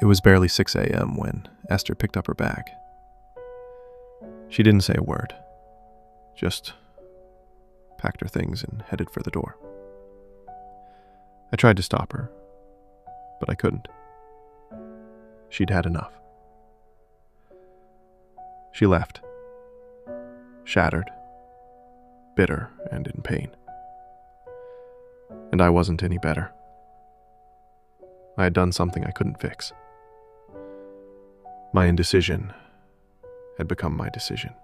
It was barely 6 a.m. when Esther picked up her bag. She didn't say a word, just packed her things and headed for the door. I tried to stop her, but I couldn't. She'd had enough. She left, shattered, bitter, and in pain. And I wasn't any better. I had done something I couldn't fix. My indecision had become my decision.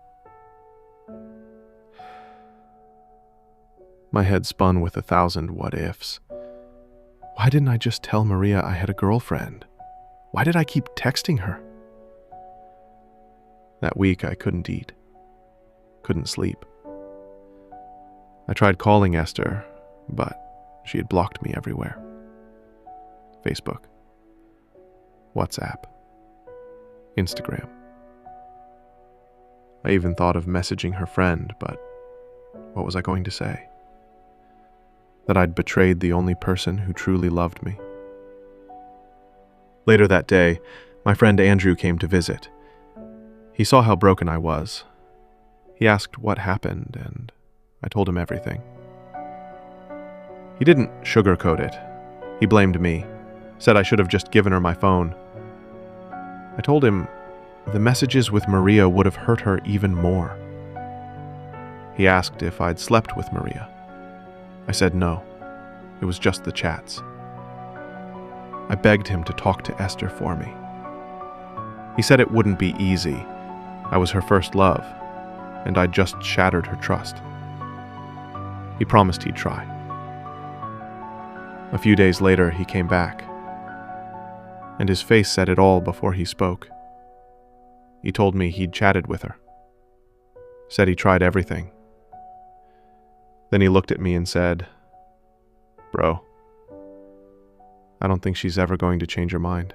My head spun with 1,000 what-ifs. Why didn't I just tell Maria I had a girlfriend? Why did I keep texting her? That week I couldn't eat, couldn't sleep. I tried calling Esther, but she had blocked me everywhere. Facebook, WhatsApp, Instagram. I even thought of messaging her friend, but what was I going to say? That I'd betrayed the only person who truly loved me. Later that day, my friend Andrew came to visit. He saw how broken I was. He asked what happened, and I told him everything. He didn't sugarcoat it. He blamed me, said I should have just given her my phone. I told him the messages with Maria would have hurt her even more. He asked if I'd slept with Maria. I said no. It was just the chats. I begged him to talk to Esther for me. He said it wouldn't be easy. I was her first love, and I'd just shattered her trust. He promised he'd try. A few days later, he came back, and his face said it all before he spoke. He told me he'd chatted with her, said he tried everything. Then he looked at me and said, "Bro, I don't think she's ever going to change her mind."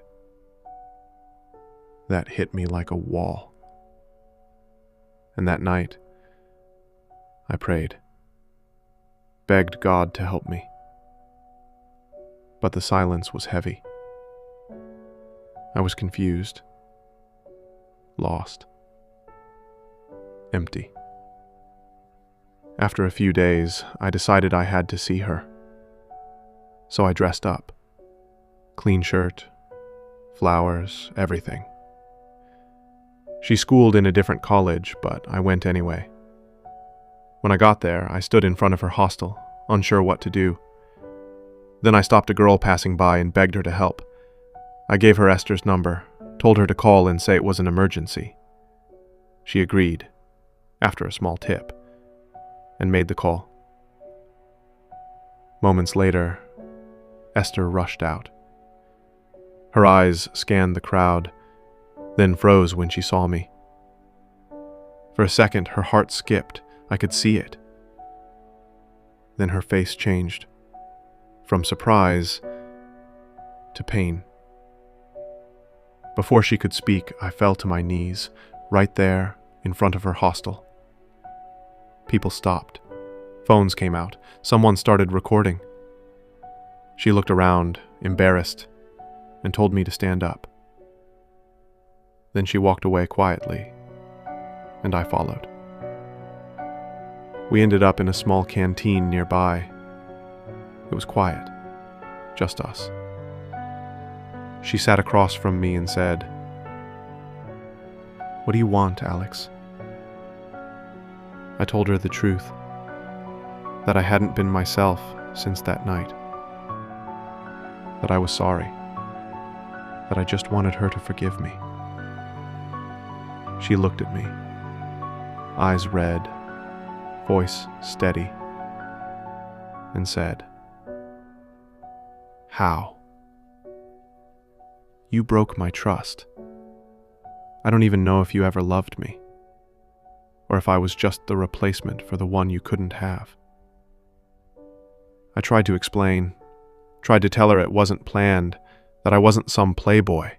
That hit me like a wall. And that night, I prayed, begged God to help me. But the silence was heavy. I was confused, lost, empty. After a few days, I decided I had to see her. So I dressed up. Clean shirt, flowers, everything. She schooled in a different college, but I went anyway. When I got there, I stood in front of her hostel, unsure what to do. Then I stopped a girl passing by and begged her to help. I gave her Esther's number, told her to call and say it was an emergency. She agreed, after a small tip, and made the call. Moments later, Esther rushed out. Her eyes scanned the crowd, then froze when she saw me. For a second, her heart skipped. I could see it. Then her face changed, from surprise to pain. Before she could speak, I fell to my knees, right there in front of her hostel. People stopped. Phones came out. Someone started recording. She looked around, embarrassed, and told me to stand up. Then she walked away quietly, and I followed. We ended up in a small canteen nearby. It was quiet, just us. She sat across from me and said, "What do you want, Alex?" I told her the truth, that I hadn't been myself since that night, that I was sorry, that I just wanted her to forgive me. She looked at me, eyes red, voice steady, and said, "How? You broke my trust. I don't even know if you ever loved me, or if I was just the replacement for the one you couldn't have." I tried to explain, tried to tell her it wasn't planned, that I wasn't some playboy.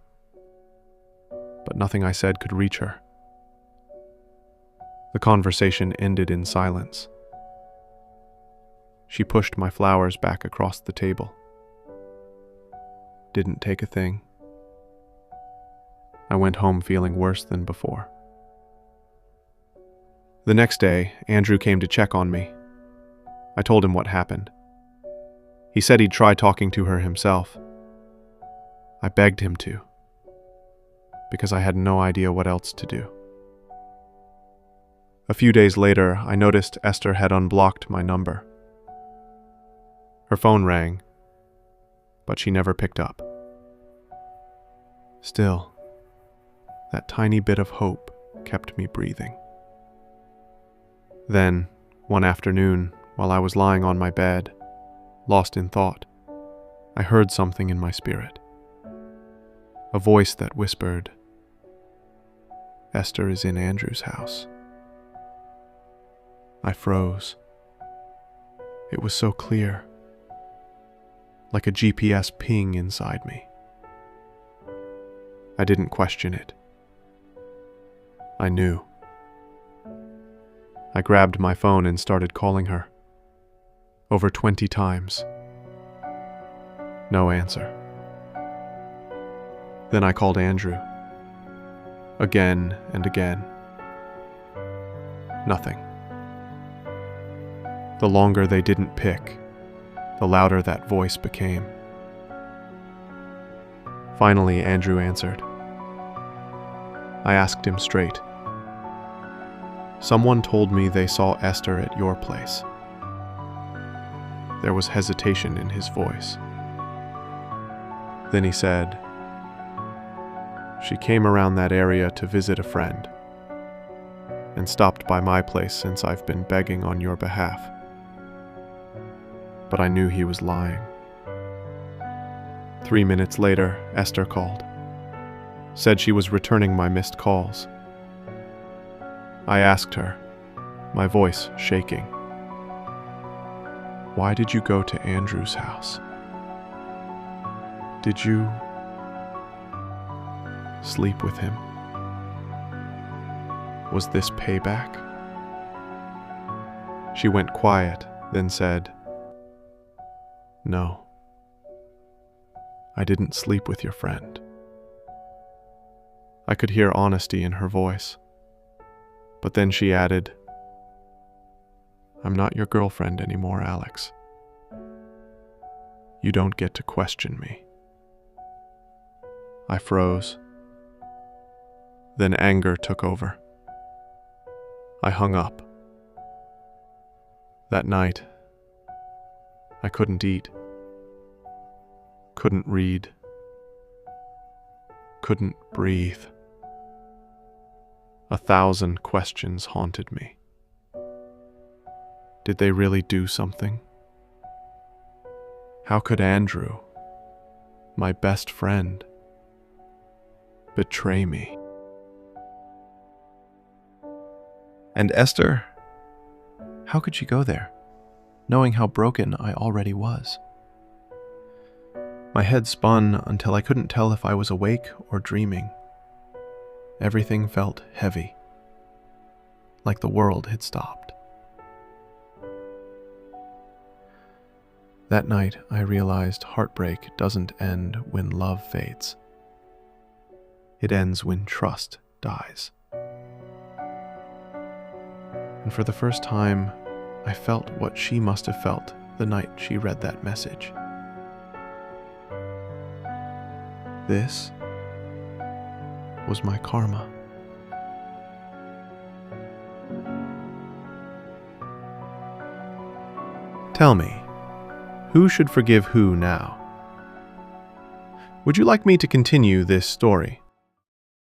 But nothing I said could reach her. The conversation ended in silence. She pushed my flowers back across the table. Didn't take a thing. I went home feeling worse than before. The next day, Andrew came to check on me. I told him what happened. He said he'd try talking to her himself. I begged him to, because I had no idea what else to do. A few days later, I noticed Esther had unblocked my number. Her phone rang, but she never picked up. Still, that tiny bit of hope kept me breathing. Then, one afternoon, while I was lying on my bed, lost in thought, I heard something in my spirit. A voice that whispered, "Esther is in Andrew's house." I froze. It was so clear, like a GPS ping inside me. I didn't question it. I knew. I grabbed my phone and started calling her. Over 20 times. No answer. Then I called Andrew. Again and again. Nothing. The longer they didn't pick, the louder that voice became. Finally, Andrew answered. I asked him straight. "Someone told me they saw Esther at your place." There was hesitation in his voice. Then he said, "She came around that area to visit a friend and stopped by my place since I've been begging on your behalf." But I knew he was lying. 3 minutes later, Esther called. Said she was returning my missed calls. I asked her, my voice shaking, "Why did you go to Andrew's house? Did you sleep with him? Was this payback?" She went quiet, then said, "No, I didn't sleep with your friend." I could hear honesty in her voice. But then she added, "I'm not your girlfriend anymore, Alex. You don't get to question me." I froze. Then anger took over. I hung up. That night, I couldn't eat, couldn't read, couldn't breathe. 1,000 questions haunted me. Did they really do something? How could Andrew, my best friend, betray me? And Esther, how could she go there, knowing how broken I already was? My head spun until I couldn't tell if I was awake or dreaming. Everything felt heavy, like the world had stopped. That night, I realized heartbreak doesn't end when love fades. It ends when trust dies. And for the first time, I felt what she must have felt the night she read that message. This was my karma. Tell me, who should forgive who now? Would you like me to continue this story?